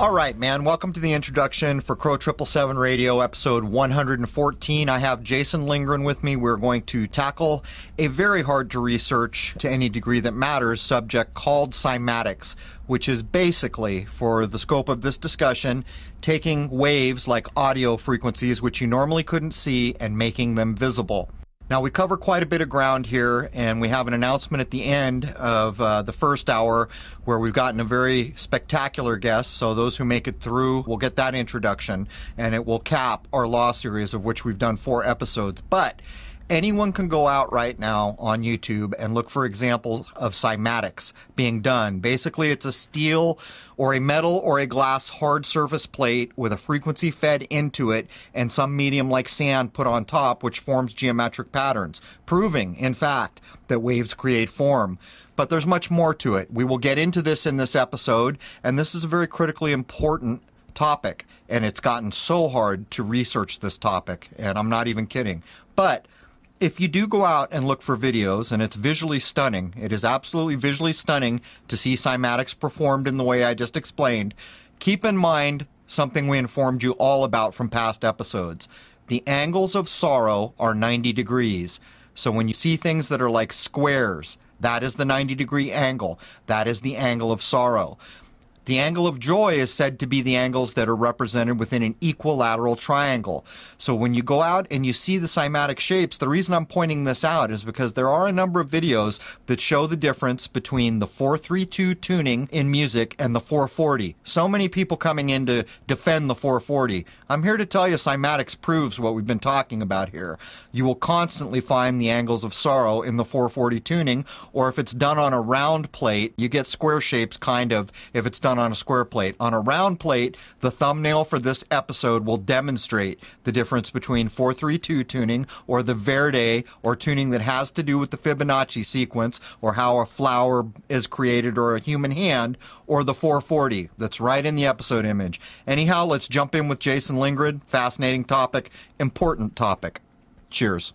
All right, man. Welcome to the introduction for Crow 777 Radio, episode 114. I have Jason Lindgren with me. We're going to tackle a very hard to research to any degree that matters subject called cymatics, which is basically, for the scope of this discussion, taking waves like audio frequencies, which you normally couldn't see, and making them visible. Now, we cover quite a bit of ground here, and we have an announcement at the end of the first hour where we've gotten a very spectacular guest. So those who make it through will get that introduction, and it will cap our law series, of which we've done 4 episodes. But anyone can go out right now on YouTube and look for examples of cymatics being done. Basically, it's a steel or a metal or a glass hard surface plate with a frequency fed into it and some medium like sand put on top, which forms geometric patterns, proving, in fact, that waves create form. But there's much more to it. We will get into this in this episode, and this is a very critically important topic, and it's gotten so hard to research this topic, and I'm not even kidding. But if you do go out and look for videos, and it's visually stunning, it is absolutely visually stunning to see cymatics performed in the way I just explained, keep in mind something we informed you all about from past episodes. The angles of sorrow are 90 degrees. So when you see things that are like squares, that is the 90-degree angle. That is the angle of sorrow. The angle of joy is said to be the angles that are represented within an equilateral triangle. So when you go out and you see the cymatic shapes, the reason I'm pointing this out is because there are a number of videos that show the difference between the 432 tuning in music and the 440. So many people coming in to defend the 440. I'm here to tell you cymatics proves what we've been talking about here. You will constantly find the angles of sorrow in the 440 tuning, or if it's done on a round plate, you get square shapes kind of if it's done on a square plate. On a round plate, the thumbnail for this episode will demonstrate the difference between 432 tuning or the Faraday or tuning that has to do with the Fibonacci sequence or how a flower is created or a human hand, or the 440 that's right in the episode image. Anyhow, let's jump in with Jason Lindgren. Fascinating topic, important topic. Cheers.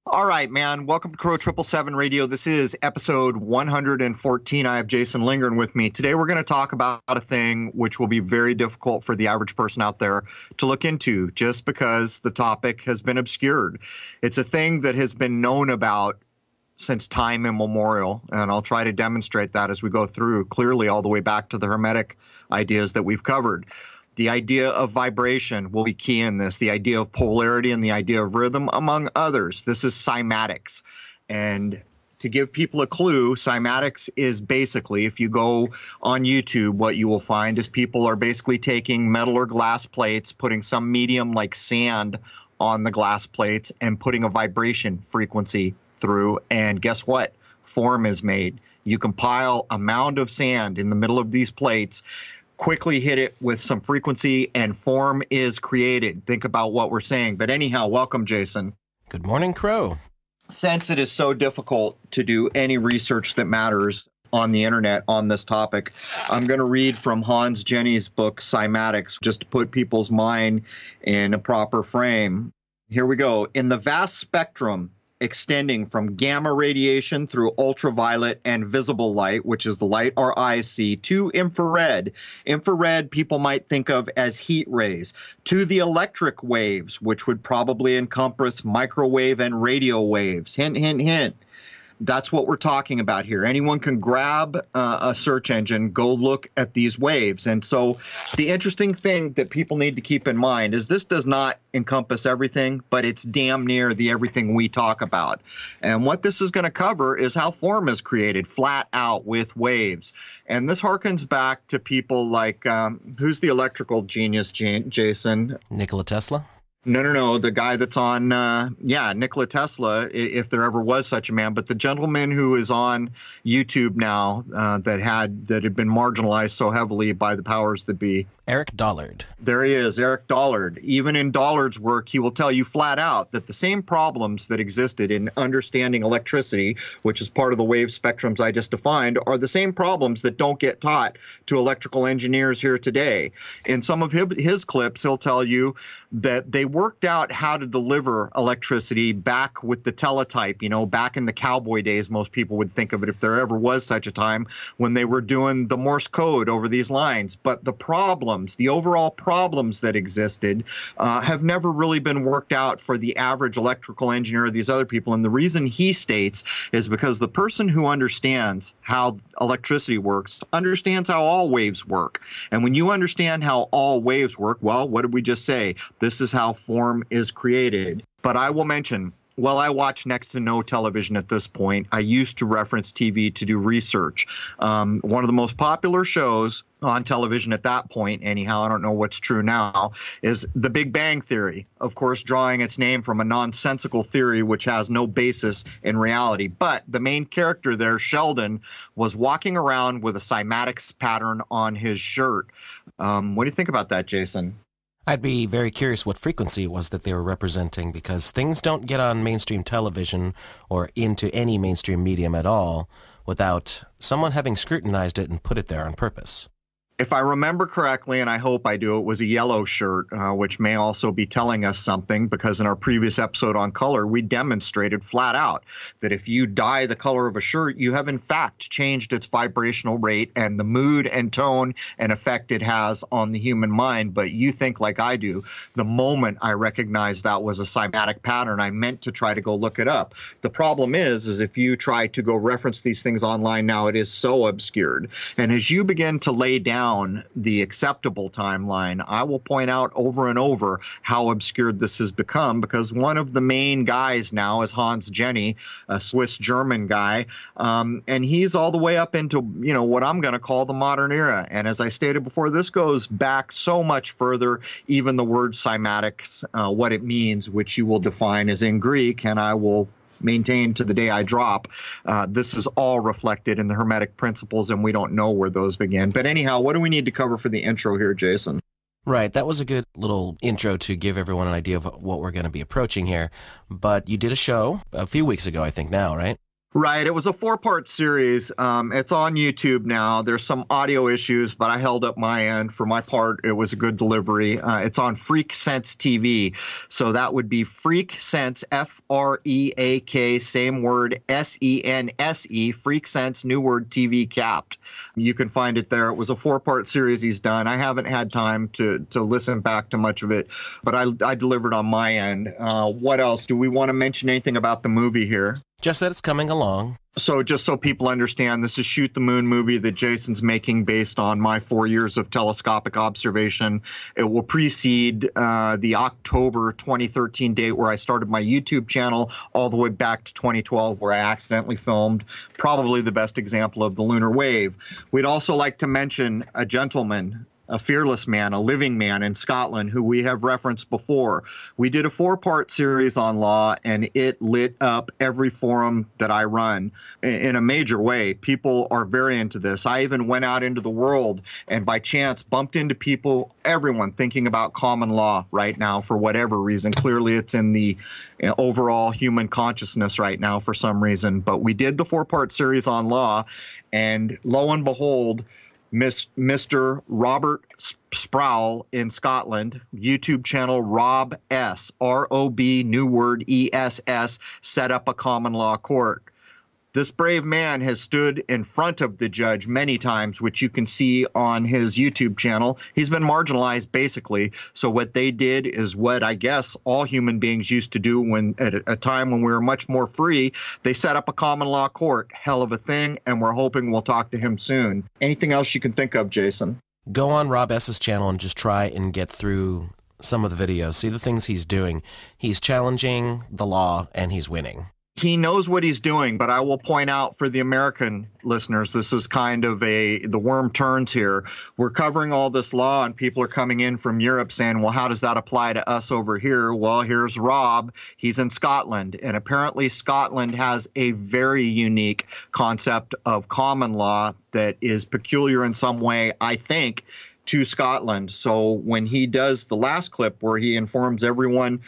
All right, man. Welcome to Crow 777 Radio. This is episode 114. I have Jason Lindgren with me. Today we're going to talk about a thing which will be very difficult for the average person out there to look into just because the topic has been obscured. It's a thing that has been known about since time immemorial, and I'll try to demonstrate that as we go through, clearly all the way back to the Hermetic ideas that we've covered. The idea of vibration will be key in this, the idea of polarity and the idea of rhythm, among others. This is cymatics. And to give people a clue, cymatics is basically, if you go on YouTube, what you will find is people are basically taking metal or glass plates, putting some medium like sand on the glass plates and putting a vibration frequency through. And guess what? Form is made. You can pile a mound of sand in the middle of these plates, quickly hit it with some frequency, and form is created. Think about what we're saying. But anyhow, welcome, Jason. Good morning, Crow. Since it is so difficult to do any research that matters on the internet on this topic, I'm going to read from Hans Jenny's book, Cymatics, just to put people's mind in a proper frame. Here we go. In the vast spectrum extending from gamma radiation through ultraviolet and visible light, which is the light our eyes see, to infrared. Infrared people might think of as heat rays, to the electric waves, which would probably encompass microwave and radio waves. Hint, hint, hint. That's what we're talking about here. Anyone can grab a search engine, go look at these waves. And so the interesting thing that people need to keep in mind is this does not encompass everything, but it's damn near the everything we talk about. And what this is going to cover is how form is created flat out with waves. And this harkens back to people like, who's the electrical genius, Jason? Nikola Tesla? No. The guy that's on, Nikola Tesla, if there ever was such a man. But the gentleman who is on YouTube now that had been marginalized so heavily by the powers that be. Eric Dollard. There he is, Eric Dollard. Even in Dollard's work, he will tell you flat out that the same problems that existed in understanding electricity, which is part of the wave spectrums I just defined, are the same problems that don't get taught to electrical engineers here today. In some of his clips, he'll tell you that they worked out how to deliver electricity back with the teletype, back in the cowboy days. Most people would think of it, if there ever was such a time, when they were doing the Morse code over these lines. But the overall problems that existed have never really been worked out for the average electrical engineer or these other people. And the reason he states is because the person who understands how electricity works understands how all waves work. And when you understand how all waves work, well, what did we just say? This is how form is created. But I will mention, well, I watch next to no television at this point. I used to reference TV to do research. One of the most popular shows on television at that point, anyhow, I don't know what's true now, is The Big Bang Theory, of course, drawing its name from a nonsensical theory which has no basis in reality. But the main character there, Sheldon, was walking around with a cymatics pattern on his shirt. What do you think about that, Jason? I'd be very curious what frequency it was that they were representing, because things don't get on mainstream television or into any mainstream medium at all without someone having scrutinized it and put it there on purpose. If I remember correctly, and I hope I do, it was a yellow shirt, which may also be telling us something, because in our previous episode on color, we demonstrated flat out that if you dye the color of a shirt, you have in fact changed its vibrational rate and the mood and tone and effect it has on the human mind. But you think like I do. The moment I recognized that was a cymatic pattern, I meant to try to go look it up. The problem is if you try to go reference these things online now, it is so obscured. And as you begin to lay down the acceptable timeline, I will point out over and over how obscured this has become, because one of the main guys now is Hans Jenny, a Swiss-German guy, and he's all the way up into, what I'm going to call the modern era. And as I stated before, this goes back so much further, even the word cymatics, what it means, which you will define as in Greek, and I will maintain to the day I drop. This is all reflected in the Hermetic principles, and we don't know where those begin. But anyhow, what do we need to cover for the intro here, Jason? Right, that was a good little intro to give everyone an idea of what we're going to be approaching here. But you did a show a few weeks ago, I think now, right? Right. It was a 4-part series. It's on YouTube now. There's some audio issues, but I held up my end. For my part, it was a good delivery. It's on Freak Sense TV. So that would be Freak Sense, F-R-E-A-K, same word, S-E-N-S-E, Freak Sense, new word, TV capped. You can find it there. It was a 4-part series he's done. I haven't had time to listen back to much of it, but I delivered on my end. What else? Do we want to mention anything about the movie here? Just that it's coming along. So just so people understand, this is Shoot the Moon movie that Jason's making based on my 4 years of telescopic observation. It will precede the October 2013 date where I started my YouTube channel, all the way back to 2012 where I accidentally filmed probably the best example of the lunar wave. We'd also like to mention a gentleman, a fearless man, a living man in Scotland who we have referenced before. We did a 4-part series on law, and it lit up every forum that I run in a major way. People are very into this. I even went out into the world and by chance bumped into people, everyone thinking about common law right now for whatever reason. Clearly it's in the overall human consciousness right now for some reason. But we did the 4-part series on law, and lo and behold, Mr. Robert Sproul in Scotland, YouTube channel Rob S, R-O-B, new word, E-S-S, set up a common law court. This brave man has stood in front of the judge many times, which you can see on his YouTube channel. He's been marginalized, basically. So what they did is what I guess all human beings used to do when at a time when we were much more free. They set up a common law court. Hell of a thing, and we're hoping we'll talk to him soon. Anything else you can think of, Jason? Go on Rob S.'s channel and just try and get through some of the videos. See the things he's doing. He's challenging the law, and he's winning. He knows what he's doing, but I will point out for the American listeners, this is kind of the worm turns here. We're covering all this law, and people are coming in from Europe saying, well, how does that apply to us over here? Well, here's Rob. He's in Scotland, and apparently Scotland has a very unique concept of common law that is peculiar in some way, I think, to Scotland. So when he does the last clip where he informs everyone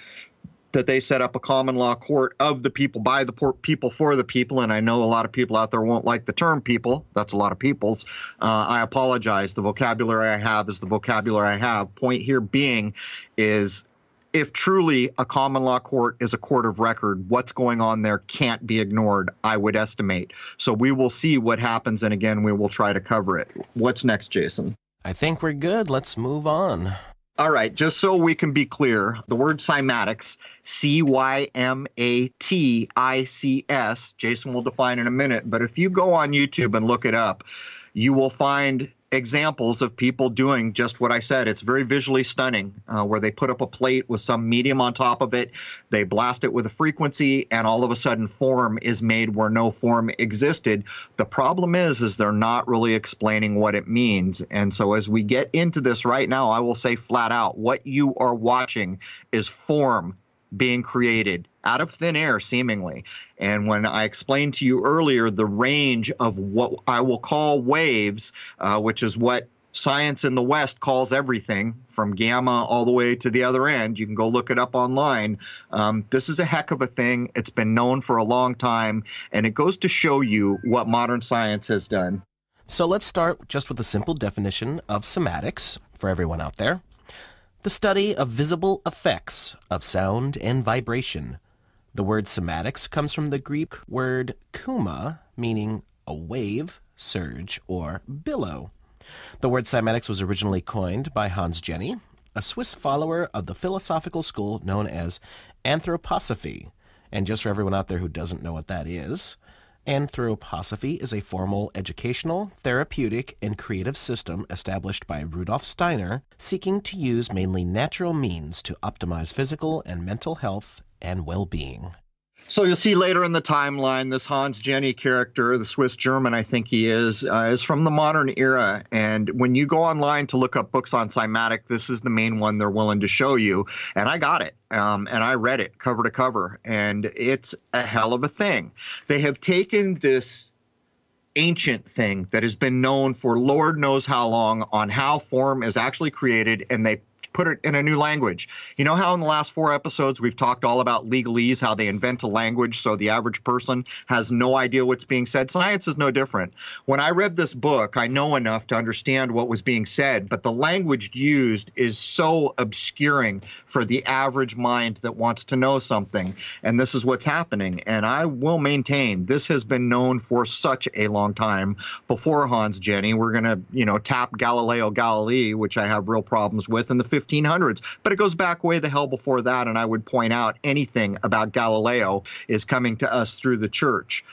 that they set up a common law court of the people, by the people, for the people. And I know a lot of people out there won't like the term people. That's a lot of peoples. I apologize. The vocabulary I have is the vocabulary I have. Point here being is if truly a common law court is a court of record, what's going on there can't be ignored, I would estimate. So we will see what happens, and again, we will try to cover it. What's next, Jason? I think we're good. Let's move on. All right, just so we can be clear, the word cymatics, Cymatics, Jason will define in a minute, but if you go on YouTube and look it up, you will find examples of people doing just what I said. It's very visually stunning, where they put up a plate with some medium on top of it, they blast it with a frequency, and all of a sudden form is made where no form existed. The problem is they're not really explaining what it means. And so as we get into this right now, I will say flat out, what you are watching is form being created out of thin air, seemingly. And when I explained to you earlier the range of what I will call waves, which is what science in the West calls everything from gamma all the way to the other end, you can go look it up online. This is a heck of a thing. It's been known for a long time, and it goes to show you what modern science has done. So let's start just with a simple definition of cymatics for everyone out there. The study of visible effects of sound and vibration. The word cymatics comes from the Greek word kouma, meaning a wave, surge, or billow. The word cymatics was originally coined by Hans Jenny, a Swiss follower of the philosophical school known as anthroposophy. And just for everyone out there who doesn't know what that is, anthroposophy is a formal educational, therapeutic, and creative system established by Rudolf Steiner, seeking to use mainly natural means to optimize physical and mental health and well-being. So you'll see later in the timeline, this Hans Jenny character, the Swiss German I think he is from the modern era. And when you go online to look up books on cymatic, this is the main one they're willing to show you. And I got it. And I read it cover to cover. And it's a hell of a thing. They have taken this ancient thing that has been known for Lord knows how long on how form is actually created, and they put it in a new language. You know how in the last 4 episodes we've talked all about legalese, how they invent a language so the average person has no idea what's being said? Science is no different. When I read this book, I know enough to understand what was being said, but the language used is so obscuring for the average mind that wants to know something. And this is what's happening. And I will maintain this has been known for such a long time before Hans Jenny. We're going to, tap Galileo Galilei, which I have real problems with, in the 1500s, but it goes back way the hell before that, and I would point out anything about Galileo is coming to us through the church.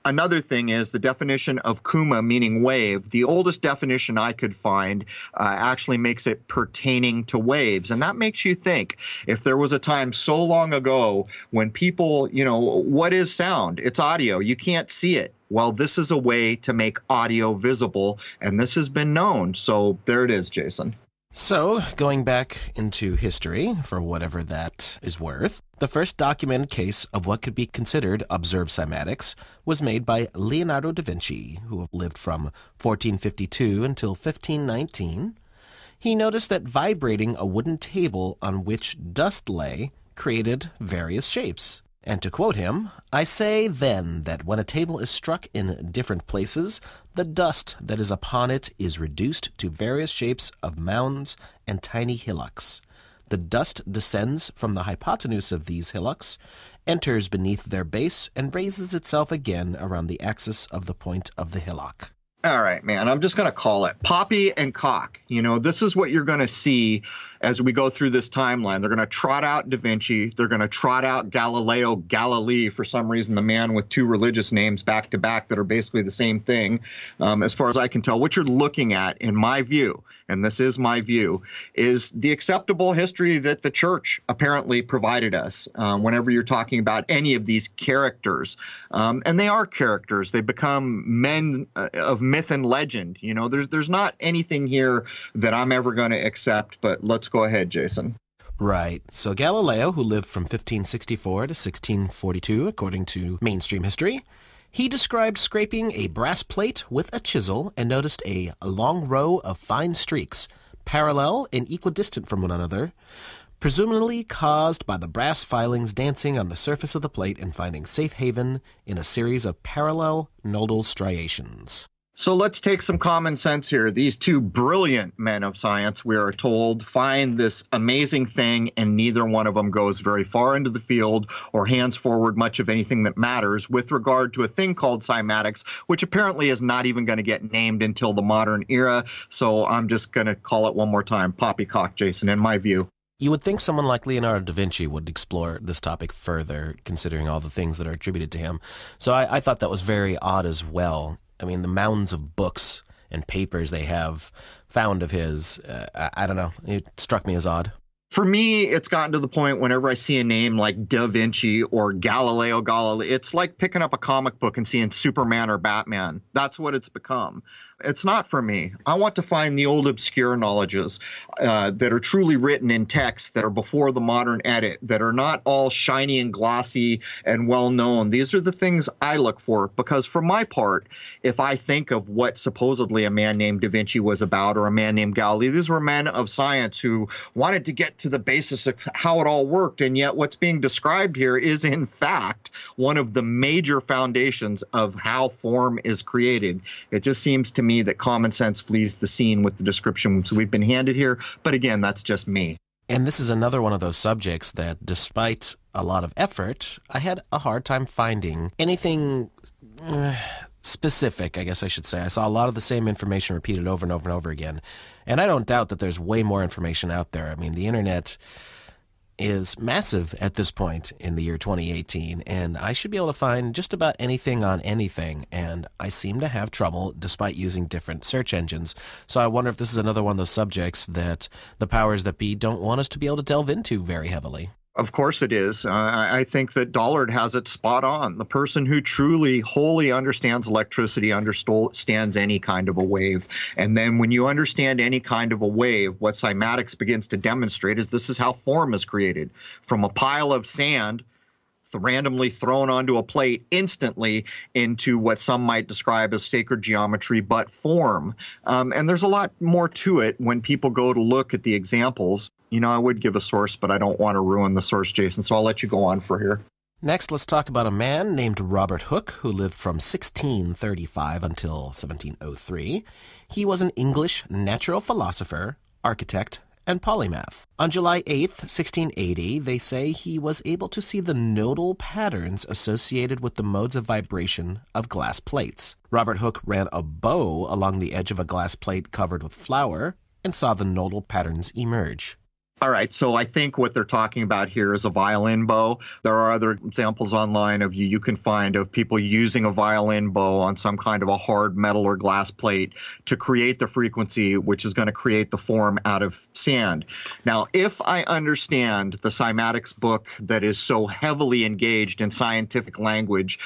Another thing is the definition of kouma, meaning wave. The oldest definition I could find actually makes it pertaining to waves. And that makes you think, if there was a time so long ago when people, what is sound? It's audio. You can't see it. Well, this is a way to make audio visible, and this has been known. So there it is, Jason. So, going back into history, for whatever that is worth, the first documented case of what could be considered observed cymatics was made by Leonardo da Vinci, who lived from 1452 until 1519. He noticed that vibrating a wooden table on which dust lay created various shapes. And to quote him, "I say then that when a table is struck in different places, the dust that is upon it is reduced to various shapes of mounds and tiny hillocks. The dust descends from the hypotenuse of these hillocks, enters beneath their base, and raises itself again around the axis of the point of the hillock." All right, man, I'm just going to call it Poppy and Cock. This is what you're going to see as we go through this timeline. They're going to trot out Da Vinci. They're going to trot out Galileo Galilei, for some reason, the man with 2 religious names back to back that are basically the same thing, as far as I can tell. What you're looking at, in my view, and this is my view, is the acceptable history that the church apparently provided us whenever you're talking about any of these characters. And they are characters. They become men of myth and legend. There's not anything here that I'm ever going to accept, but let's go ahead, Jason. Right. So Galileo, who lived from 1564 to 1642, according to mainstream history, he described scraping a brass plate with a chisel and noticed a long row of fine streaks, parallel and equidistant from one another, presumably caused by the brass filings dancing on the surface of the plate and finding safe haven in a series of parallel nodal striations. So let's take some common sense here. These two brilliant men of science, we are told, find this amazing thing, and neither one of them goes very far into the field or hands forward much of anything that matters with regard to a thing called cymatics, which apparently is not even going to get named until the modern era. So I'm just going to call it one more time, poppycock, Jason, in my view. You would think someone like Leonardo da Vinci would explore this topic further, considering all the things that are attributed to him. So I thought that was very odd as well. I mean, the mounds of books and papers they have found of his, I don't know, it struck me as odd. For me, it's gotten to the point whenever I see a name like Da Vinci or Galileo Galilei, it's like picking up a comic book and seeing Superman or Batman. That's what it's become. It's not for me. I want to find the old obscure knowledges that are truly written in text, that are before the modern edit, that are not all shiny and glossy and well-known. These are the things I look for because for my part, if I think of what supposedly a man named Da Vinci was about or a man named Galilei, these were men of science who wanted to get to the basis of how it all worked. And yet what's being described here is, in fact, one of the major foundations of how form is created. It just seems to me that common sense flees the scene with the descriptions we've been handed here. But again, that's just me. And this is another one of those subjects that, despite a lot of effort, I had a hard time finding anything specific, I guess I should say. I saw a lot of the same information repeated over and over and over again. And I don't doubt that there's way more information out there. I mean, the internet is massive at this point in the year 2018, and I should be able to find just about anything on anything, and I seem to have trouble despite using different search engines. So I wonder if this is another one of those subjects that the powers that be don't want us to be able to delve into very heavily. Of course it is. I think that Dollard has it spot on. The person who truly, wholly understands electricity understands any kind of a wave. And then when you understand any kind of a wave, what cymatics begins to demonstrate is this is how form is created. From a pile of sand randomly thrown onto a plate instantly into what some might describe as sacred geometry, but form. And there's a lot more to it when people go to look at the examples. You know, I would give a source, but I don't want to ruin the source, Jason, so I'll let you go on for here. Next, let's talk about a man named Robert Hooke, who lived from 1635 until 1703. He was an English natural philosopher, architect, and polymath. On July 8th, 1680, they say he was able to see the nodal patterns associated with the modes of vibration of glass plates. Robert Hooke ran a bow along the edge of a glass plate covered with flour and saw the nodal patterns emerge. All right, so I think what they're talking about here is a violin bow. There are other examples online of you can find of people using a violin bow on some kind of a hard metal or glass plate to create the frequency, which is going to create the form out of sand. Now, if I understand the cymatics book that is so heavily engaged in scientific language,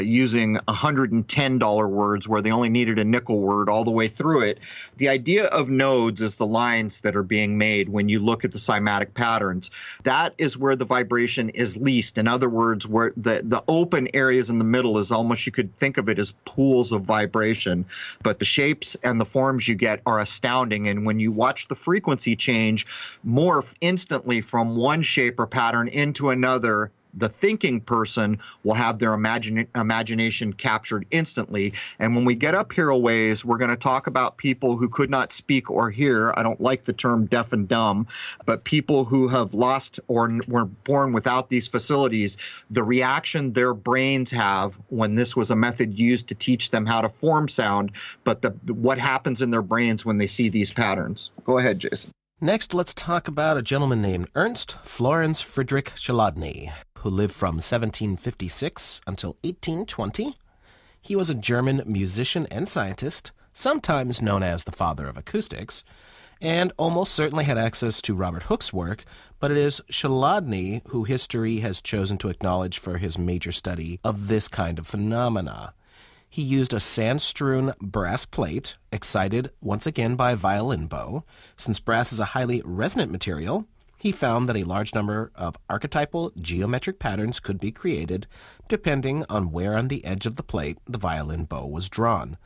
using $110 words where they only needed a nickel word all the way through it, the idea of nodes is the lines that are being made when you look at the cymatic patterns. That is where the vibration is least. In other words, where the open areas in the middle is almost, you could think of it as pools of vibration. But the shapes and the forms you get are astounding. And when you watch the frequency change morph instantly from one shape or pattern into another, the thinking person will have their imagination captured instantly. And when we get up here a ways, we're going to talk about people who could not speak or hear. I don't like the term deaf and dumb, but people who have lost or were born without these facilities, the reaction their brains have when this was a method used to teach them how to form sound, but what happens in their brains when they see these patterns. Go ahead, Jason. Next, let's talk about a gentleman named Ernst Florenz Friedrich Chladni, who lived from 1756 until 1820. He was a German musician and scientist, sometimes known as the father of acoustics, and almost certainly had access to Robert Hooke's work, but it is Chladni who history has chosen to acknowledge for his major study of this kind of phenomena. He used a sand-strewn brass plate, excited once again by a violin bow. Since brass is a highly resonant material, he found that a large number of archetypal geometric patterns could be created depending on where on the edge of the plate the violin bow was drawn.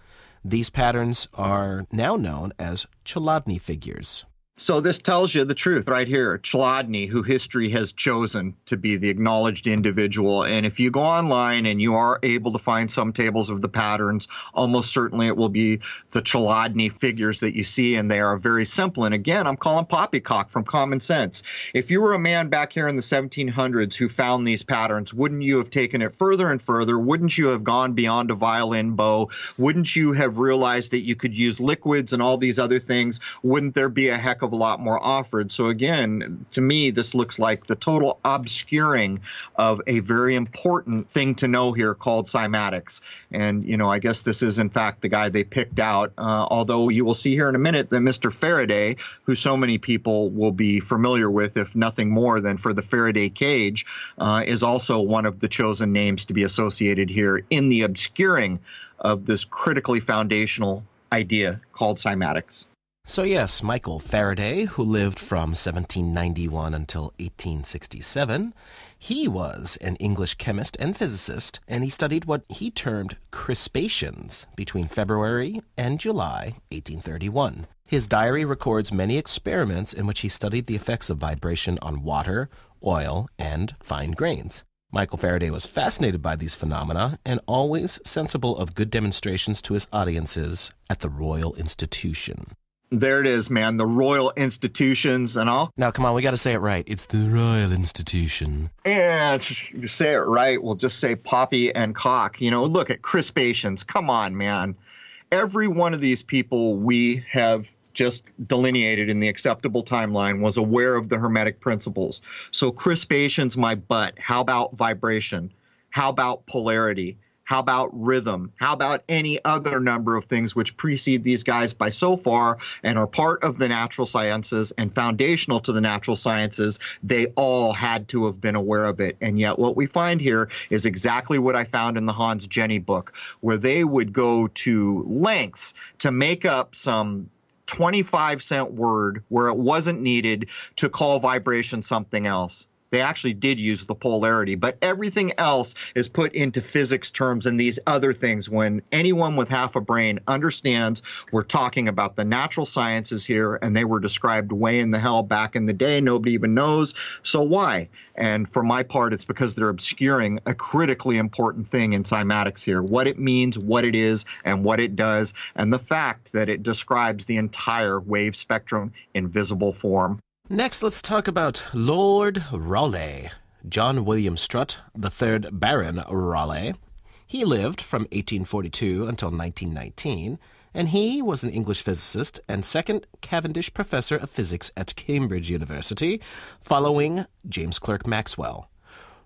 These patterns are now known as Chladni figures. So this tells you the truth right here. Chladni, who history has chosen to be the acknowledged individual. And if you go online and you are able to find some tables of the patterns, almost certainly it will be the Chladni figures that you see, and they are very simple. And again, I'm calling poppycock from common sense. If you were a man back here in the 1700s who found these patterns, wouldn't you have taken it further and further? Wouldn't you have gone beyond a violin bow? Wouldn't you have realized that you could use liquids and all these other things? Wouldn't there be a heck of a lot more offered? So again, to me, this looks like the total obscuring of a very important thing to know here called cymatics. And, I guess this is in fact the guy they picked out, although you will see here in a minute that Mr. Faraday, who so many people will be familiar with, if nothing more than for the Faraday cage, is also one of the chosen names to be associated here in the obscuring of this critically foundational idea called cymatics. So yes, Michael Faraday, who lived from 1791 until 1867, he was an English chemist and physicist, and he studied what he termed crispations between February and July 1831. His diary records many experiments in which he studied the effects of vibration on water, oil, and fine grains. Michael Faraday was fascinated by these phenomena and always sensible of good demonstrations to his audiences at the Royal Institution. There it is, man. The Royal Institutions and all. Now, come on, we got to say it right. It's the Royal Institution. And you say it right, we'll just say poppy and cock. Look at crispations. Come on, man. Every one of these people we have just delineated in the acceptable timeline was aware of the Hermetic principles. So crispations, my butt. How about vibration? How about polarity? How about rhythm? How about any other number of things which precede these guys by so far and are part of the natural sciences and foundational to the natural sciences? They all had to have been aware of it. And yet what we find here is exactly what I found in the Hans Jenny book, where they would go to lengths to make up some 25-cent word where it wasn't needed to call vibration something else. They actually did use the polarity, but everything else is put into physics terms and these other things. When anyone with half a brain understands we're talking about the natural sciences here, and they were described way in the hell back in the day. Nobody even knows. So why? And for my part, it's because they're obscuring a critically important thing in cymatics here, what it means, what it is, and what it does, and the fact that it describes the entire wave spectrum in visible form. Next, let's talk about Lord Rayleigh, John William Strutt, the third Baron Rayleigh. He lived from 1842 until 1919, and he was an English physicist and second Cavendish Professor of Physics at Cambridge University, following James Clerk Maxwell.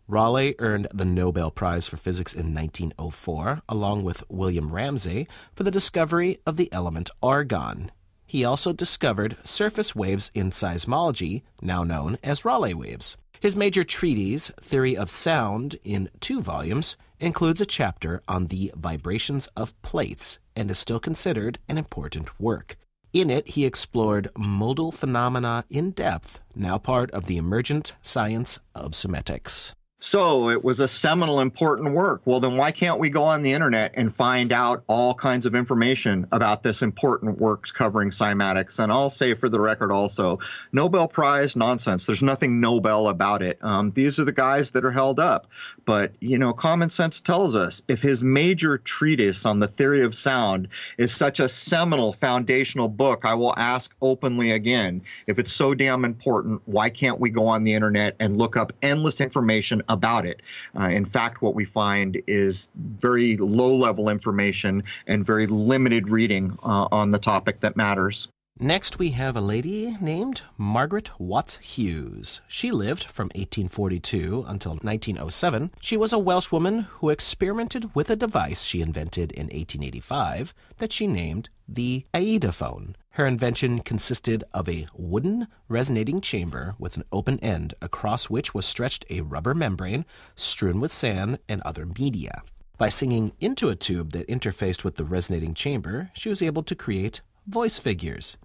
Rayleigh earned the Nobel Prize for Physics in 1904, along with William Ramsay, for the discovery of the element argon. He also discovered surface waves in seismology, now known as Rayleigh waves. His major treatise, Theory of Sound, in 2 volumes, includes a chapter on the vibrations of plates and is still considered an important work. In it, he explored modal phenomena in depth, now part of the emergent science of cymatics. So it was a seminal, important work. Well, then why can't we go on the internet and find out all kinds of information about this important work covering cymatics? And I'll say for the record also, Nobel Prize, nonsense. There's nothing Nobel about it. These are the guys that are held up. But, common sense tells us if his major treatise on the theory of sound is such a seminal foundational book, I will ask openly again, if it's so damn important, why can't we go on the internet and look up endless information about it? In fact, what we find is very low-level information and very limited reading on the topic that matters. Next, we have a lady named Margaret Watts Hughes. She lived from 1842 until 1907. She was a Welsh woman who experimented with a device she invented in 1885 that she named the aidophone. Her invention consisted of a wooden resonating chamber with an open end across which was stretched a rubber membrane strewn with sand and other media. By singing into a tube that interfaced with the resonating chamber, she was able to create voice figures.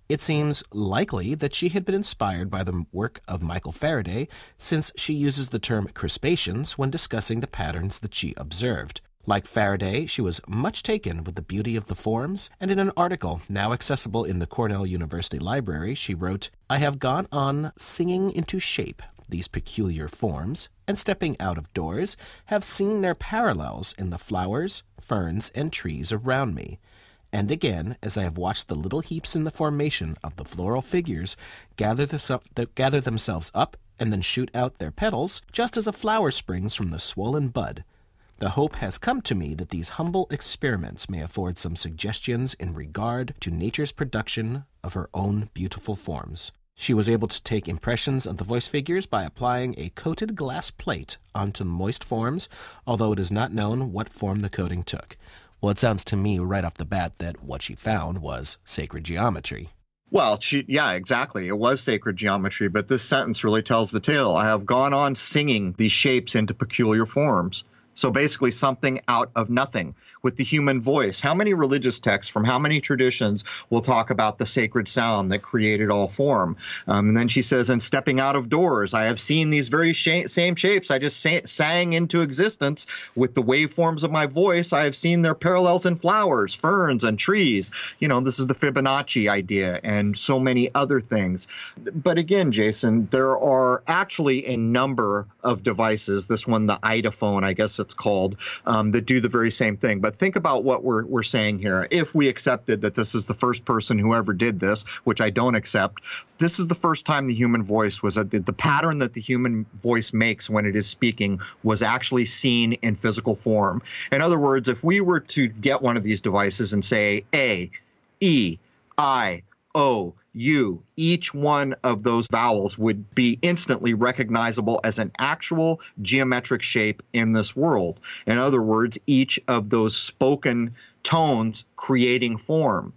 It seems likely that she had been inspired by the work of Michael Faraday, since she uses the term crispations when discussing the patterns that she observed. Like Faraday, she was much taken with the beauty of the forms, and in an article now accessible in the Cornell University Library, she wrote, "I have gone on singing into shape these peculiar forms, and stepping out of doors, have seen their parallels in the flowers, ferns, and trees around me. And again, as I have watched the little heaps in the formation of the floral figures gather themselves up and then shoot out their petals, just as a flower springs from the swollen bud, the hope has come to me that these humble experiments may afford some suggestions in regard to nature's production of her own beautiful forms." She was able to take impressions of the voice figures by applying a coated glass plate onto moist forms, although it is not known what form the coating took. Well, it sounds to me right off the bat that what she found was sacred geometry. Well, yeah, exactly. It was sacred geometry, but this sentence really tells the tale. I have gone on singing these shapes into peculiar forms. So basically something out of nothing with the human voice. How many religious texts from how many traditions will talk about the sacred sound that created all form? And then she says, and stepping out of doors, I have seen these very same shapes I just sang into existence with the waveforms of my voice. I have seen their parallels in flowers, ferns, and trees. You know, this is the Fibonacci idea and so many other things. But again, Jason, there are actually a number of devices, this one, the iDophone, I guess it's called, that do the very same thing. But think about what we're saying here. If we accepted that this is the first person who ever did this, which I don't accept, this is the first time the human voice was, the pattern that the human voice makes when it is speaking was actually seen in physical form. In other words, if we were to get one of these devices and say A, E, I, O, U, each one of those vowels would be instantly recognizable as an actual geometric shape in this world. In other words, each of those spoken tones creating form.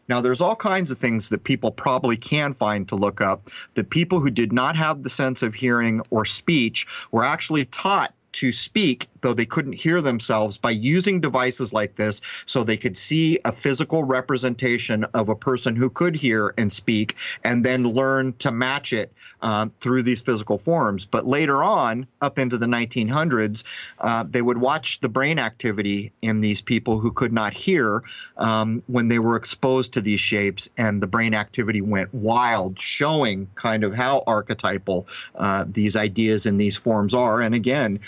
Now, there's all kinds of things that people probably can find to look up that people who did not have the sense of hearing or speech were actually taught to speak, though they couldn't hear themselves, by using devices like this so they could see a physical representation of a person who could hear and speak and then learn to match it through these physical forms. But later on, up into the 1900s, they would watch the brain activity in these people who could not hear when they were exposed to these shapes, and the brain activity went wild, showing kind of how archetypal these ideas in these forms are. And again,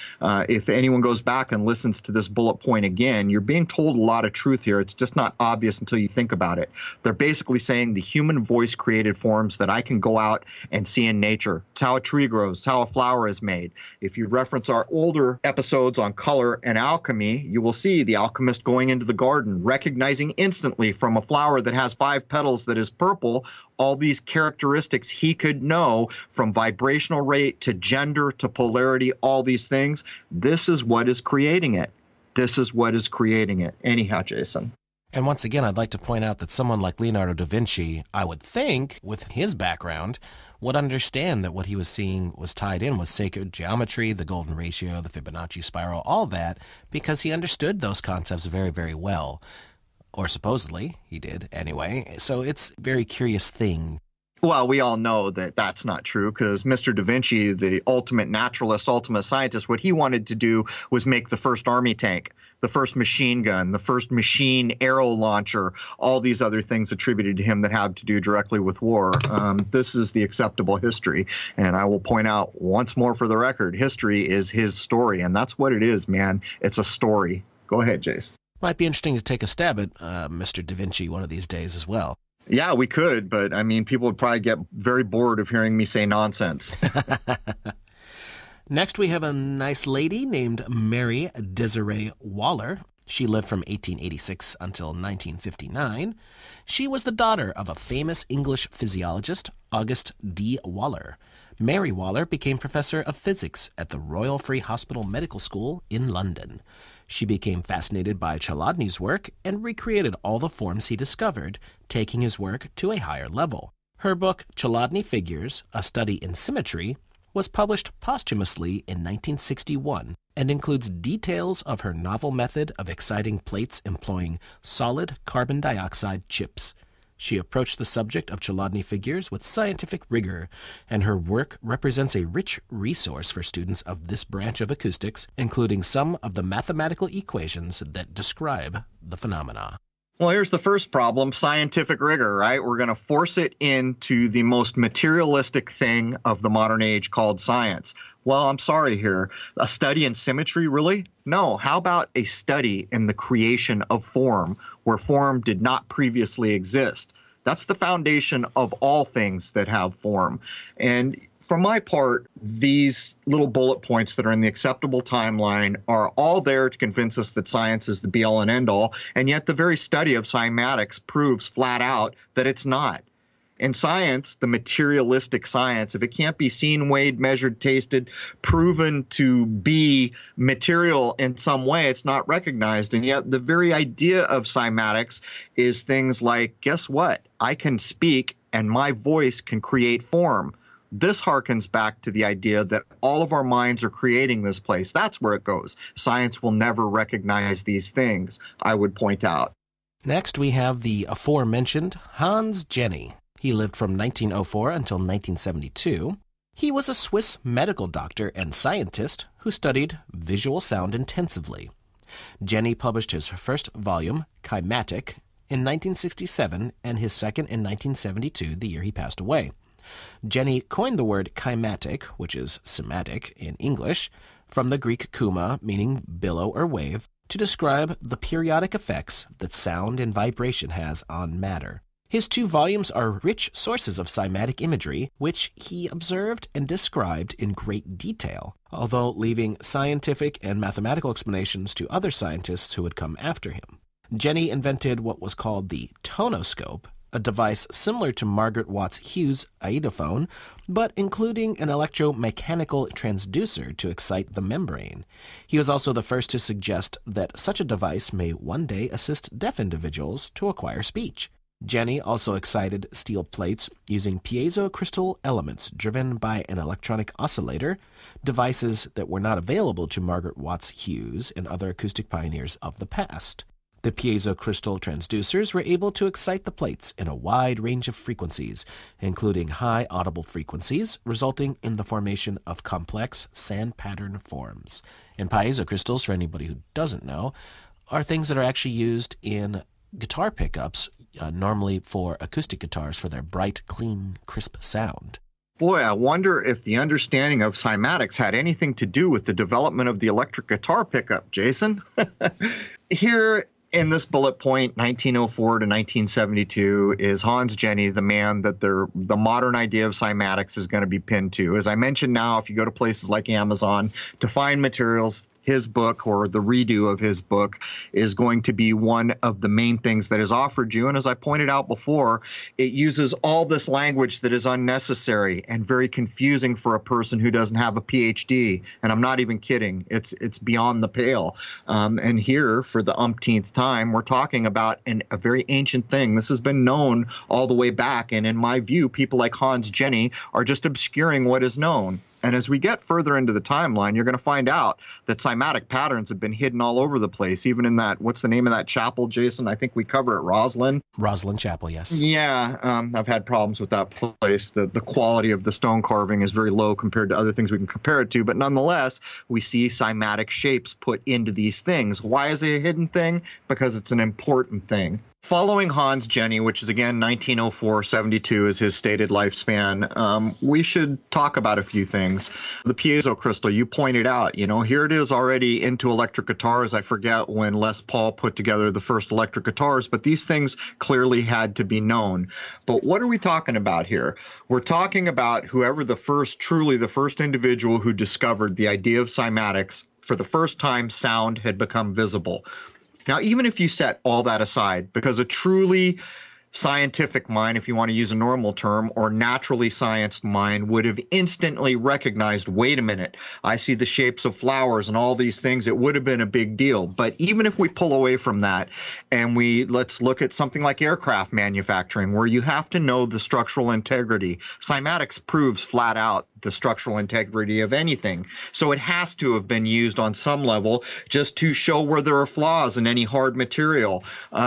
if anyone goes back and listens to this bullet point again, you're being told a lot of truth here. It's just not obvious until you think about it. They're basically saying the human voice created forms that I can go out and see in nature. It's how a tree grows. It's how a flower is made. If you reference our older episodes on color and alchemy, you will see the alchemist going into the garden, recognizing instantly from a flower that has 5 petals that is purple, all these characteristics he could know, from vibrational rate to gender to polarity, all these things. This is what is creating it. This is what is creating it. Anyhow, Jason. And once again, I'd like to point out that someone like Leonardo da Vinci, I would think, with his background, would understand that what he was seeing was tied in with sacred geometry, the golden ratio, the Fibonacci spiral, all that, because he understood those concepts very, very well. Or supposedly, he did anyway. So it's a very curious thing. Well, we all know that that's not true, because Mr. Da Vinci, the ultimate naturalist, ultimate scientist, what he wanted to do was make the first army tank, the first machine gun, the first machine arrow launcher, all these other things attributed to him that have to do directly with war. This is the acceptable history. And I will point out once more for the record, history is his story. And that's what it is, man. It's a story. Go ahead, Jace. Might be interesting to take a stab at Mr. Da Vinci one of these days as well. Yeah, we could, but I mean, people would probably get very bored of hearing me say nonsense. Next, we have a nice lady named Mary Desiree Waller. She lived from 1886 until 1959. She was the daughter of a famous English physiologist, August D. Waller. Mary Waller became professor of physics at the Royal Free Hospital Medical School in London. She became fascinated by Chladni's work and recreated all the forms he discovered, taking his work to a higher level. Her book, Chladni Figures, A Study in Symmetry, was published posthumously in 1961 and includes details of her novel method of exciting plates employing solid carbon dioxide chips. She approached the subject of Chladni figures with scientific rigor, and her work represents a rich resource for students of this branch of acoustics, including some of the mathematical equations that describe the phenomena. Well, here's the first problem, scientific rigor, right? We're going to force it into the most materialistic thing of the modern age called science. Well, I'm sorry here. A study in symmetry, really? No. How about a study in the creation of form, where form did not previously exist? That's the foundation of all things that have form. And for my part, these little bullet points that are in the acceptable timeline are all there to convince us that science is the be-all and end-all, and yet the very study of cymatics proves flat out that it's not. In science, the materialistic science, if it can't be seen, weighed, measured, tasted, proven to be material in some way, it's not recognized. And yet the very idea of cymatics is things like, guess what? I can speak and my voice can create form. This harkens back to the idea that all of our minds are creating this place. That's where it goes. Science will never recognize these things, I would point out. Next, we have the aforementioned Hans Jenny. He lived from 1904 until 1972. He was a Swiss medical doctor and scientist who studied visual sound intensively. Jenny published his first volume, Cymatic, in 1967 and his second in 1972, the year he passed away. Jenny coined the word cymatic, which is cymatic in English, from the Greek kuma, meaning billow or wave, to describe the periodic effects that sound and vibration has on matter. His 2 volumes are rich sources of cymatic imagery, which he observed and described in great detail, although leaving scientific and mathematical explanations to other scientists who had come after him. Jenny invented what was called the tonoscope, a device similar to Margaret Watt's Hughes iodophone, but including an electromechanical transducer to excite the membrane. He was also the first to suggest that such a device may one day assist deaf individuals to acquire speech. Jenny also excited steel plates using piezo crystal elements driven by an electronic oscillator, devices that were not available to Margaret Watt's Hughes and other acoustic pioneers of the past. The piezo crystal transducers were able to excite the plates in a wide range of frequencies, including high audible frequencies, resulting in the formation of complex sand pattern forms. And piezo crystals, for anybody who doesn't know, are things that are actually used in guitar pickups, normally for acoustic guitars, for their bright, clean, crisp sound. Boy, I wonder if the understanding of cymatics had anything to do with the development of the electric guitar pickup, Jason. Here in this bullet point, 1904 to 1972, is Hans Jenny, the man that the modern idea of cymatics is going to be pinned to. As I mentioned now, if you go to places like Amazon to find materials, his book, or the redo of his book, is going to be one of the main things that is offered you. And as I pointed out before, it uses all this language that is unnecessary and very confusing for a person who doesn't have a PhD. And I'm not even kidding. It's beyond the pale. And here, for the umpteenth time, we're talking about a very ancient thing. This has been known all the way back. And in my view, people like Hans Jenny are just obscuring what is known. And as we get further into the timeline, you're going to find out that cymatic patterns have been hidden all over the place, even in that, what's the name of that chapel, Jason? I think we cover it, Rosslyn. Rosslyn Chapel, yes. Yeah, I've had problems with that place. The quality of the stone carving is very low compared to other things we can compare it to. But nonetheless, we see cymatic shapes put into these things. Why is it a hidden thing? Because it's an important thing. Following Hans Jenny, which is, again, 1904-72 is his stated lifespan, we should talk about a few things. The piezo crystal, you pointed out, here it is already into electric guitars. I forget when Les Paul put together the first electric guitars, but these things clearly had to be known. But what are we talking about here? We're talking about whoever truly the first individual who discovered the idea of cymatics. For the first time, sound had become visible. Now, even if you set all that aside, because a truly scientific mind, if you want to use a normal term, or naturally scienced mind would have instantly recognized, wait a minute, I see the shapes of flowers and all these things. It would have been a big deal. But even if we pull away from that and let's look at something like aircraft manufacturing, where you have to know the structural integrity, cymatics proves flat out the structural integrity of anything. So it has to have been used on some level just to show where there are flaws in any hard material.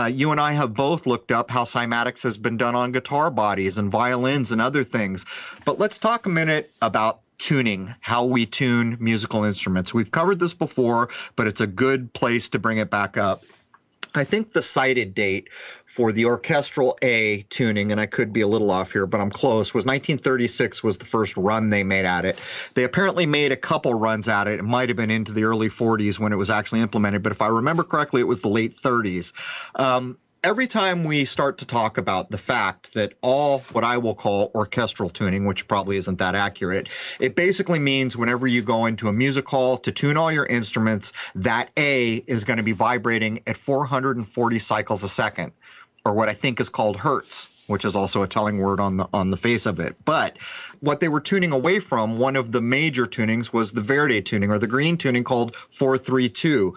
You and I have both looked up how cymatics has been done on guitar bodies and violins and other things. But let's talk a minute about tuning, how we tune musical instruments. We've covered this before, but it's a good place to bring it back up. I think the cited date for the orchestral A tuning, and I could be a little off here, but I'm close, was 1936 was the first run they made at it. They apparently made a couple runs at it. It might have been into the early 40s when it was actually implemented, but if I remember correctly, it was the late 30s. Every time we start to talk about the fact that all what I will call orchestral tuning, which probably isn't that accurate, it basically means whenever you go into a music hall to tune all your instruments, that A is going to be vibrating at 440 cycles a second, or what I think is called hertz, which is also a telling word on the face of it. But what they were tuning away from, one of the major tunings, was the Faraday tuning, or the green tuning called 432.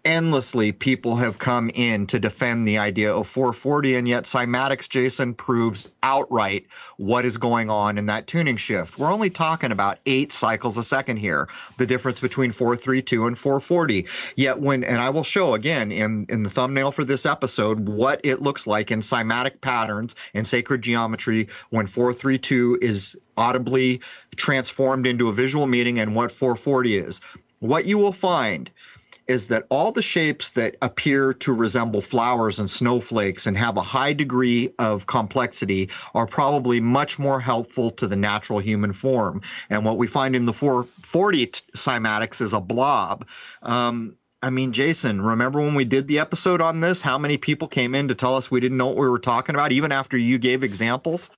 Endlessly, people have come in to defend the idea of 440, and yet Cymatics, Jason, proves outright what is going on in that tuning shift. We're only talking about 8 cycles a second here, the difference between 432 and 440. Yet and I will show again in the thumbnail for this episode what it looks like in cymatic patterns and sacred geometry when 432 is audibly transformed into a visual meaning and what 440 is. What you will find is that all the shapes that appear to resemble flowers and snowflakes and have a high degree of complexity are probably much more helpful to the natural human form. And what we find in the 440 cymatics is a blob. Jason, remember when we did the episode on this, how many people came in to tell us we didn't know what we were talking about, even after you gave examples?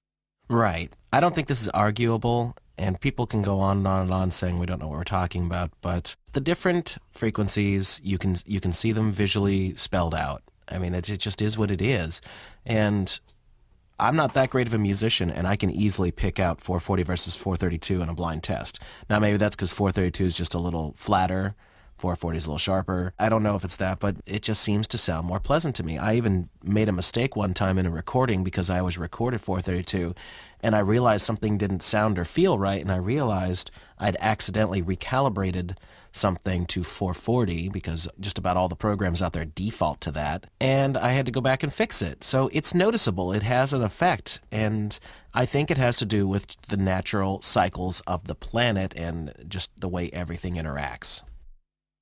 Right. I don't think this is arguable. And people can go on and on and on saying we don't know what we're talking about, but the different frequencies, you can see them visually spelled out. I mean, it just is what it is. And I'm not that great of a musician, and I can easily pick out 440 versus 432 in a blind test. Now, maybe that's because 432 is just a little flatter, 440 is a little sharper. I don't know if it's that, but it just seems to sound more pleasant to me. I even made a mistake one time in a recording because I was recorded 432, and I realized something didn't sound or feel right, and I realized I'd accidentally recalibrated something to 440 because just about all the programs out there default to that, and I had to go back and fix it. So it's noticeable. It has an effect, and I think it has to do with the natural cycles of the planet and just the way everything interacts.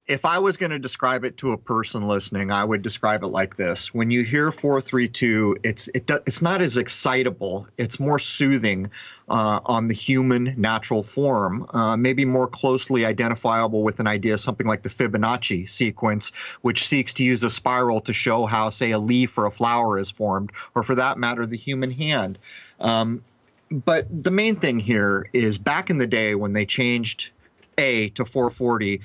If I was going to describe it to a person listening, I would describe it like this. When you hear 432, it's not as excitable. It's more soothing on the human natural form, maybe more closely identifiable with an idea, something like the Fibonacci sequence, which seeks to use a spiral to show how, say, a leaf or a flower is formed, or for that matter, the human hand. But the main thing here is back in the day when they changed A to 440,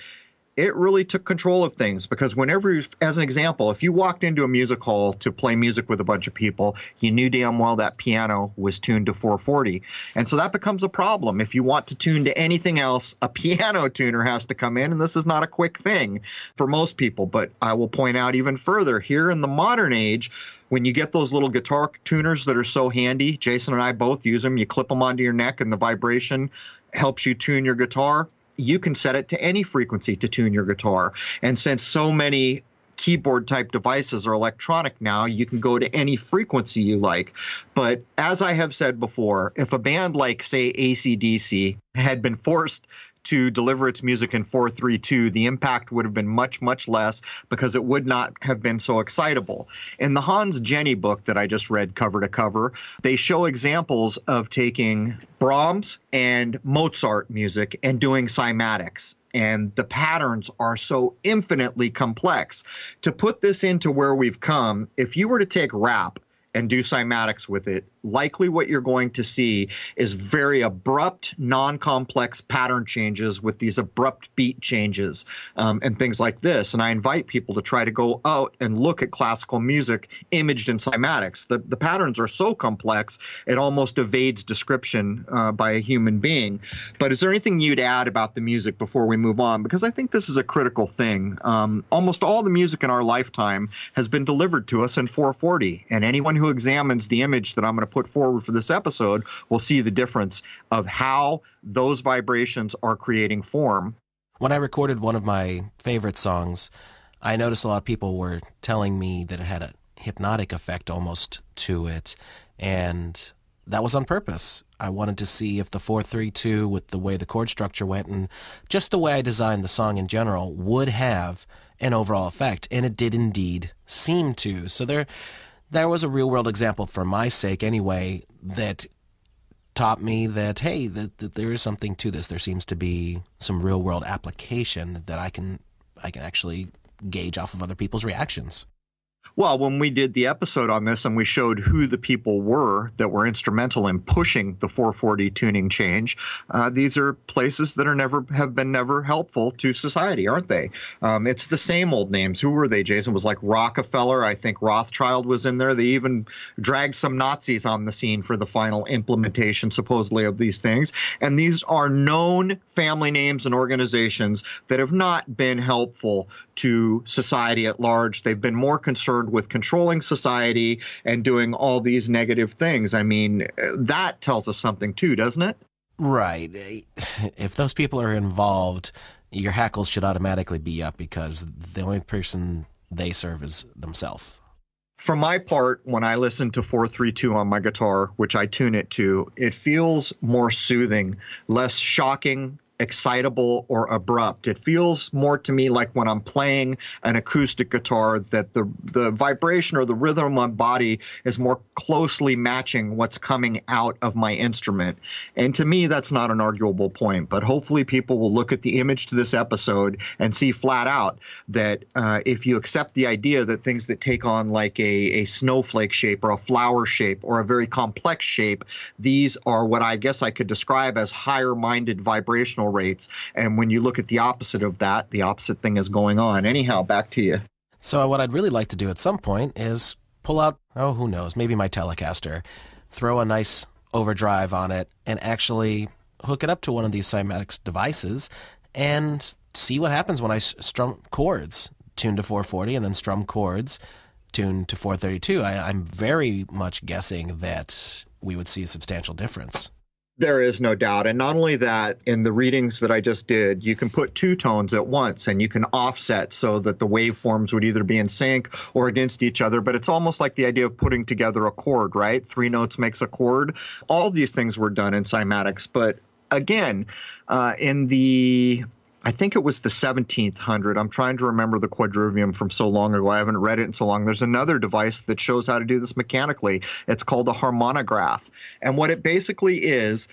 it really took control of things because whenever, as an example, if you walked into a music hall to play music with a bunch of people, you knew damn well that piano was tuned to 440. And so that becomes a problem. If you want to tune to anything else, a piano tuner has to come in, and this is not a quick thing for most people. But I will point out even further, here in the modern age, when you get those little guitar tuners that are so handy, Jason and I both use them, you clip them onto your neck and the vibration helps you tune your guitar. You can set it to any frequency to tune your guitar. And since so many keyboard type devices are electronic now, you can go to any frequency you like. But as I have said before, if a band like, say, AC/DC had been forced to deliver its music in 432, the impact would have been much, much less because it would not have been so excitable. In the Hans Jenny book that I just read cover to cover, they show examples of taking Brahms and Mozart music and doing cymatics. And the patterns are so infinitely complex. To put this into where we've come, if you were to take rap and do cymatics with it, likely what you're going to see is very abrupt, non-complex pattern changes with these abrupt beat changes and things like this. And I invite people to try to go out and look at classical music imaged in cymatics. The patterns are so complex, it almost evades description by a human being. But is there anything you'd add about the music before we move on? Because I think this is a critical thing. Almost all the music in our lifetime has been delivered to us in 440, and anyone who who examines the image that I'm going to put forward for this episode will see the difference of how those vibrations are creating form. When I recorded one of my favorite songs, I noticed a lot of people were telling me that it had a hypnotic effect almost to it, and that was on purpose. I wanted to see if the 4-3-2, with the way the chord structure went and just the way I designed the song in general, would have an overall effect, and it did indeed seem to. So there was a real-world example, for my sake anyway, that taught me that, hey, that there is something to this. There seems to be some real-world application that I can actually gauge off of other people's reactions. Well, when we did the episode on this and we showed who the people were that were instrumental in pushing the 440 tuning change, these are places that have been never helpful to society, aren't they? It's the same old names. Who were they, Jason? It was like Rockefeller. I think Rothschild was in there. They even dragged some Nazis on the scene for the final implementation, supposedly, of these things. And these are known family names and organizations that have not been helpful to society at large. They've been more concerned with controlling society and doing all these negative things. I mean, that tells us something too, doesn't it? Right. If those people are involved, your hackles should automatically be up because the only person they serve is themselves. For my part, when I listen to 432 on my guitar, which I tune it to, it feels more soothing, less shocking, excitable, or abrupt. It feels more to me like when I'm playing an acoustic guitar, that the vibration or the rhythm of my body is more closely matching what's coming out of my instrument. And to me, that's not an arguable point, but hopefully people will look at the image to this episode and see flat out that if you accept the idea that things that take on like a snowflake shape or a flower shape or a very complex shape, these are what I guess I could describe as higher-minded vibrational rates. And when you look at the opposite of that, the opposite thing is going on. Anyhow, back to you. So what I'd really like to do at some point is pull out, who knows, maybe my Telecaster, throw a nice overdrive on it, and actually hook it up to one of these Cymatics devices and see what happens when I strum chords tuned to 440 and then strum chords tuned to 432. I'm very much guessing that we would see a substantial difference. There is no doubt. And not only that, in the readings that I just did, you can put two tones at once and you can offset so that the waveforms would either be in sync or against each other. But it's almost like the idea of putting together a chord, right? 3 notes makes a chord. All these things were done in Cymatics. But again, I think it was the 1700. I'm trying to remember the quadrivium from so long ago. I haven't read it in so long. There's another device that shows how to do this mechanically. It's called a Harmonic Graph. And what it basically is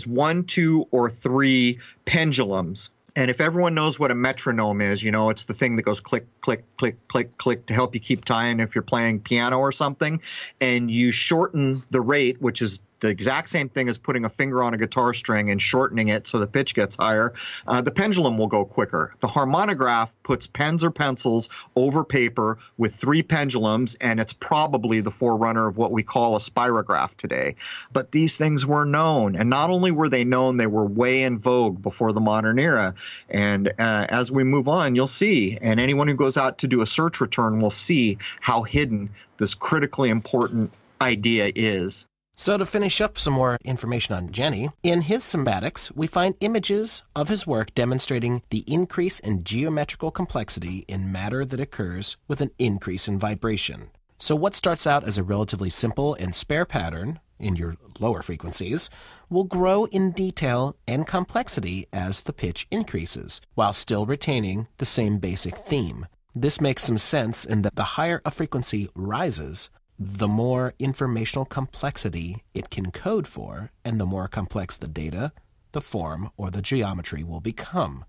1, 2, or 3 pendulums. And if everyone knows what a metronome is, it's the thing that goes click, click, click, click, click to help you keep time if you're playing piano or something. And you shorten the rate, which is the exact same thing as putting a finger on a guitar string and shortening it so the pitch gets higher. The pendulum will go quicker. The Harmonic Graph puts pens or pencils over paper with 3 pendulums, and it's probably the forerunner of what we call a spirograph today. But these things were known, and not only were they known, they were way in vogue before the modern era. And as we move on, you'll see, and anyone who goes out to do a search return will see how hidden this critically important idea is. So to finish up some more information on Jenny, in his Cymatics, we find images of his work demonstrating the increase in geometrical complexity in matter that occurs with an increase in vibration. So what starts out as a relatively simple and spare pattern in your lower frequencies will grow in detail and complexity as the pitch increases, while still retaining the same basic theme. This makes some sense in that the higher a frequency rises, the more informational complexity it can code for, and the more complex the data, the form, or the geometry will become.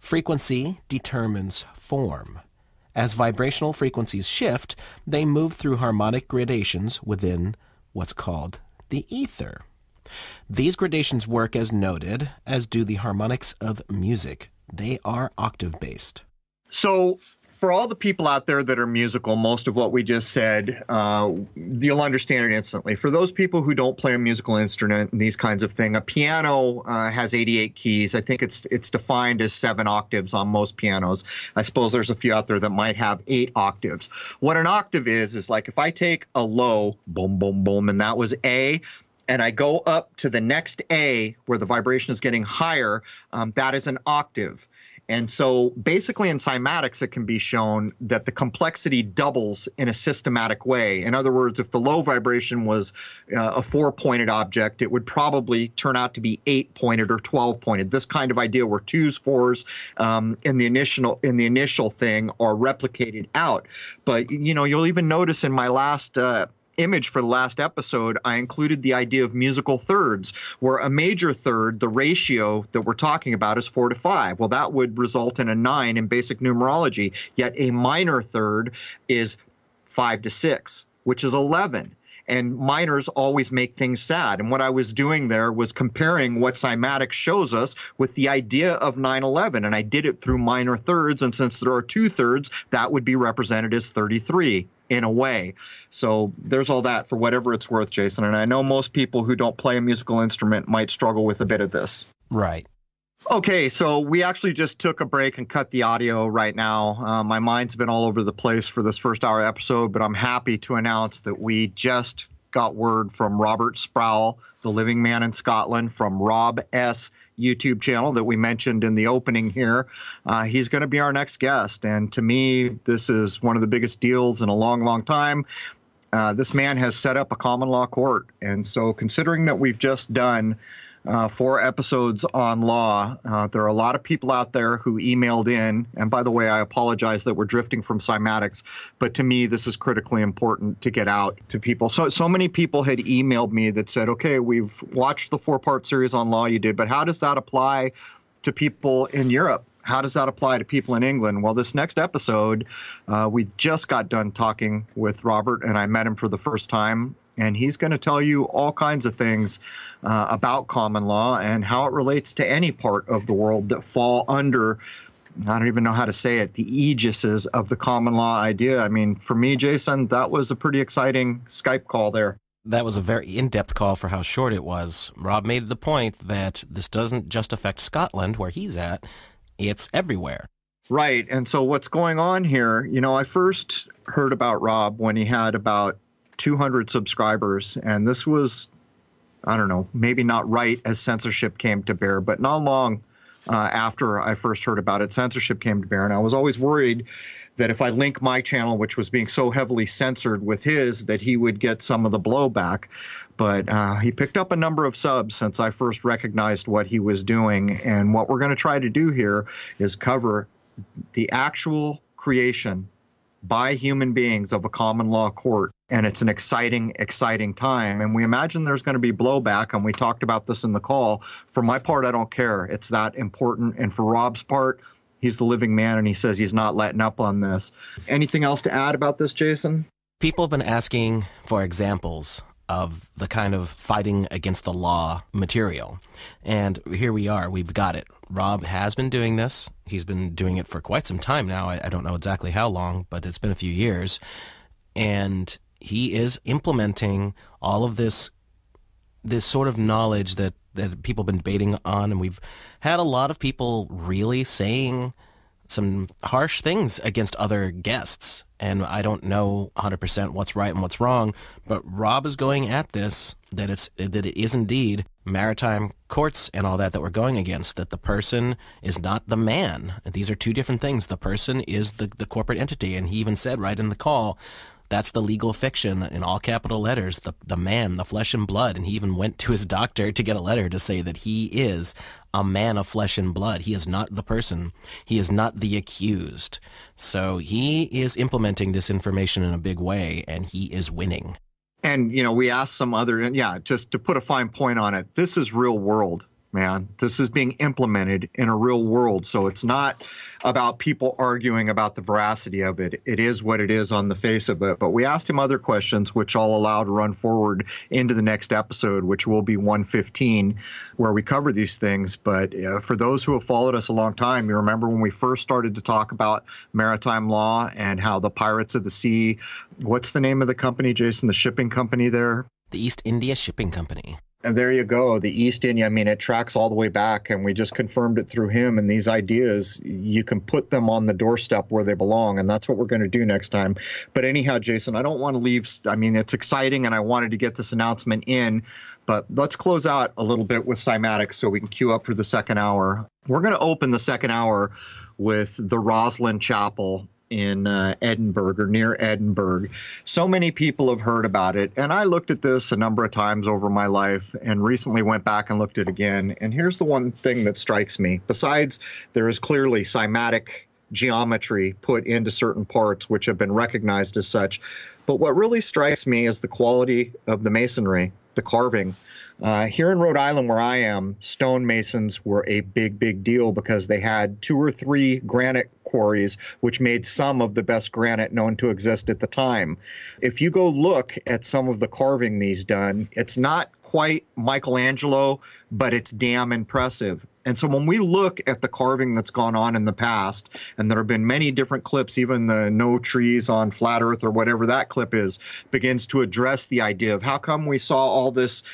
Frequency determines form. As vibrational frequencies shift, they move through harmonic gradations within what's called the ether. These gradations work as noted, as do the harmonics of music. They are octave-based. So For all the people out there that are musical, most of what we just said, you'll understand it instantly. For those people who don't play a musical instrument and these kinds of things, a piano has 88 keys. I think it's defined as 7 octaves on most pianos. I suppose there's a few out there that might have 8 octaves. What an octave is like if I take a low, boom, boom, boom, and that was A, and I go up to the next A where the vibration is getting higher, that is an octave. And so basically in cymatics, it can be shown that the complexity doubles in a systematic way. In other words, if the low vibration was a 4-pointed object, it would probably turn out to be 8-pointed or 12-pointed. This kind of idea where 2s, 4s in the initial thing are replicated out. But, you'll even notice in my last image for the last episode, I included the idea of musical thirds, where a major third, the ratio that we're talking about is 4 to 5. Well, that would result in a 9 in basic numerology, yet a minor third is 5 to 6, which is 11. And minors always make things sad. And what I was doing there was comparing what cymatics shows us with the idea of 9/11. And I did it through minor thirds. And since there are 2 thirds, that would be represented as 33 in a way. So there's all that for whatever it's worth, Jason. And I know most people who don't play a musical instrument might struggle with a bit of this. Right. Okay, so we actually just took a break and cut the audio right now. My mind's been all over the place for this first hour episode, but I'm happy to announce that we just got word from Robert Sproul, the living man in Scotland, from Rob S. YouTube channel that we mentioned in the opening here. He's going to be our next guest, and to me, this is one of the biggest deals in a long, long time. This man has set up a common law court, and so considering that we've just done 4 episodes on law. There are a lot of people out there who emailed in. And by the way, I apologize that we're drifting from cymatics, but to me, this is critically important to get out to people. So many people had emailed me that said, okay, we've watched the 4-part series on law you did, but how does that apply to people in Europe? How does that apply to people in England? Well, this next episode, we just got done talking with Robert, and I met him for the first time. And he's going to tell you all kinds of things about common law and how it relates to any part of the world that fall under, I don't even know how to say it, the aegises of the common law idea. I mean, for me, Jason, that was a pretty exciting Skype call there. That was a very in-depth call for how short it was. Rob made the point that this doesn't just affect Scotland, where he's at, it's everywhere. Right. And so what's going on here, I first heard about Rob when he had about 200 subscribers, and this was, I don't know, maybe not right as censorship came to bear, but not long after I first heard about it, censorship came to bear, and I was always worried that if I link my channel, which was being so heavily censored with his, that he would get some of the blowback. But he picked up a number of subs since I first recognized what he was doing, and what we're going to try to do here is cover the actual creation by human beings of a common law court. And it's an exciting, exciting time. And we imagine there's going to be blowback. And we talked about this in the call. For my part, I don't care. It's that important. And for Rob's part, he's the living man, and he says he's not letting up on this. Anything else to add about this, Jason? People have been asking for examples of the kind of fighting against the law material. And here we are. We've got it. Rob has been doing this. He's been doing it for quite some time now. I don't know exactly how long, but it's been a few years. And he is implementing all of this sort of knowledge that people have been debating on. And we've had a lot of people really saying some harsh things against other guests. And I don't know 100% what's right and what's wrong, but Rob is going at this, that it is indeed maritime courts and all that we're going against, that the person is not the man. These are 2 different things. The person is the corporate entity, and he even said right in the call, that's the legal fiction in all capital letters, the man, the flesh and blood. And he even went to his doctor to get a letter to say that he is a man of flesh and blood. He is not the person. He is not the accused. So he is implementing this information in a big way, and he is winning. And, we asked some other, just to put a fine point on it, this is real world. man. This is being implemented in a real world. So it's not about people arguing about the veracity of it. It is what it is on the face of it. But we asked him other questions, which I'll allow to run forward into the next episode, which will be 115, where we cover these things. But for those who have followed us a long time, you remember when we first started to talk about maritime law and how the pirates of the sea, what's the name of the company, Jason, the shipping company there? The East India Shipping Company. And there you go, the East India. I mean, it tracks all the way back, and we just confirmed it through him. And these ideas, you can put them on the doorstep where they belong, and that's what we're going to do next time. But anyhow, Jason, I don't want to leave. I mean, it's exciting, and I wanted to get this announcement in. But let's close out a little bit with Cymatics so we can queue up for the second hour. We're going to open the second hour with the Rosslyn Chapel in Edinburgh, or near Edinburgh. So many people have heard about it, and I looked at this a number of times over my life and recently went back and looked at it again. And here's the one thing that strikes me. Besides, there is clearly cymatic geometry put into certain parts which have been recognized as such. But what really strikes me is the quality of the masonry, the carving. Here in Rhode Island, where I am, stonemasons were a big, big deal because they had 2 or 3 granite quarries, which made some of the best granite known to exist at the time. If you go look at some of the carving these done, it's not quite Michelangelo, but it's damn impressive. And so when we look at the carving that's gone on in the past, and there have been many different clips, even the no trees on flat earth or whatever that clip is, begins to address the idea of how come we saw all this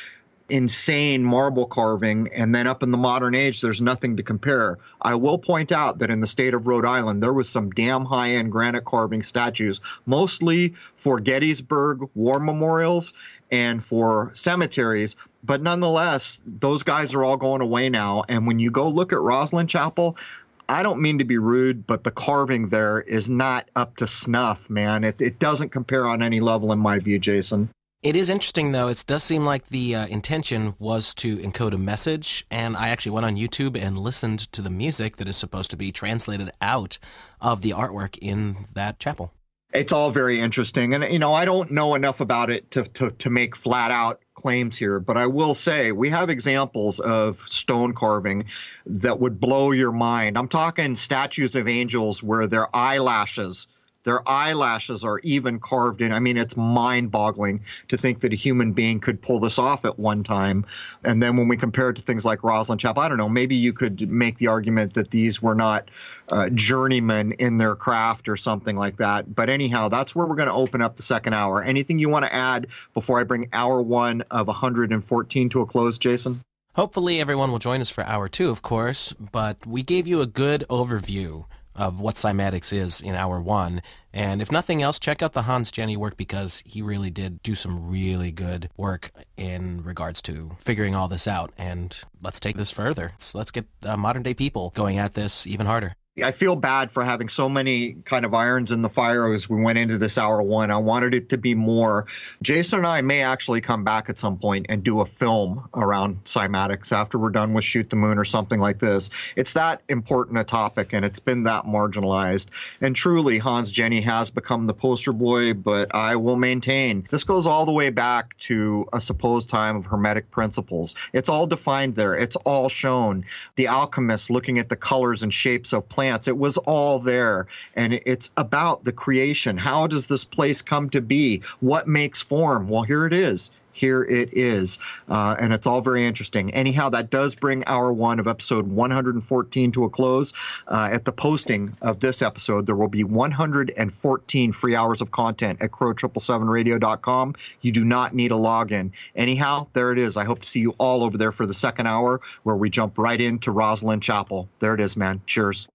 insane marble carving, and then up in the modern age, there's nothing to compare. I will point out that in the state of Rhode Island, there was some damn high-end granite carving statues, mostly for Gettysburg war memorials and for cemeteries. But nonetheless, those guys are all going away now. And when you go look at Rosslyn Chapel, I don't mean to be rude, but the carving there is not up to snuff, man. It doesn't compare on any level in my view, Jason. It is interesting, though. It does seem like the intention was to encode a message, and I actually went on YouTube and listened to the music that is supposed to be translated out of the artwork in that chapel. It's all very interesting. And, you know, I don't know enough about it to make flat out claims here, but I will say we have examples of stone carving that would blow your mind. I'm talking statues of angels where their eyelashes are even carved in. I mean, it's mind-boggling to think that a human being could pull this off at one time. And then when we compare it to things like Rosslyn Chapel, I don't know, maybe you could make the argument that these were not journeymen in their craft or something like that. But anyhow, that's where we're going to open up the second hour. Anything you want to add before I bring hour 1 of 114 to a close, Jason? Hopefully everyone will join us for hour 2, of course, but we gave you a good overview of what Cymatics is in hour 1. And if nothing else, check out the Hans Jenny work because he really did do some really good work in regards to figuring all this out. And let's take this further. Let's get modern day people going at this even harder. I feel bad for having so many kind of irons in the fire as we went into this hour 1. I wanted it to be more. Jason and I may actually come back at some point and do a film around Cymatics after we're done with Shoot the Moon or something like this. It's that important a topic, and it's been that marginalized. And truly, Hans Jenny has become the poster boy, but I will maintain this goes all the way back to a supposed time of Hermetic principles. It's all defined there. It's all shown. The alchemists looking at the colors and shapes of plants. It was all there, and it's about the creation. How does this place come to be? What makes form? Well, here it is. Here it is. And it's all very interesting. Anyhow, that does bring hour 1 of episode 114 to a close. At the posting of this episode, there will be 114 free hours of content at crow777radio.com. You do not need a login. Anyhow, there it is. I hope to see you all over there for the second hour where we jump right into Rosslyn Chapel. There it is, man. Cheers.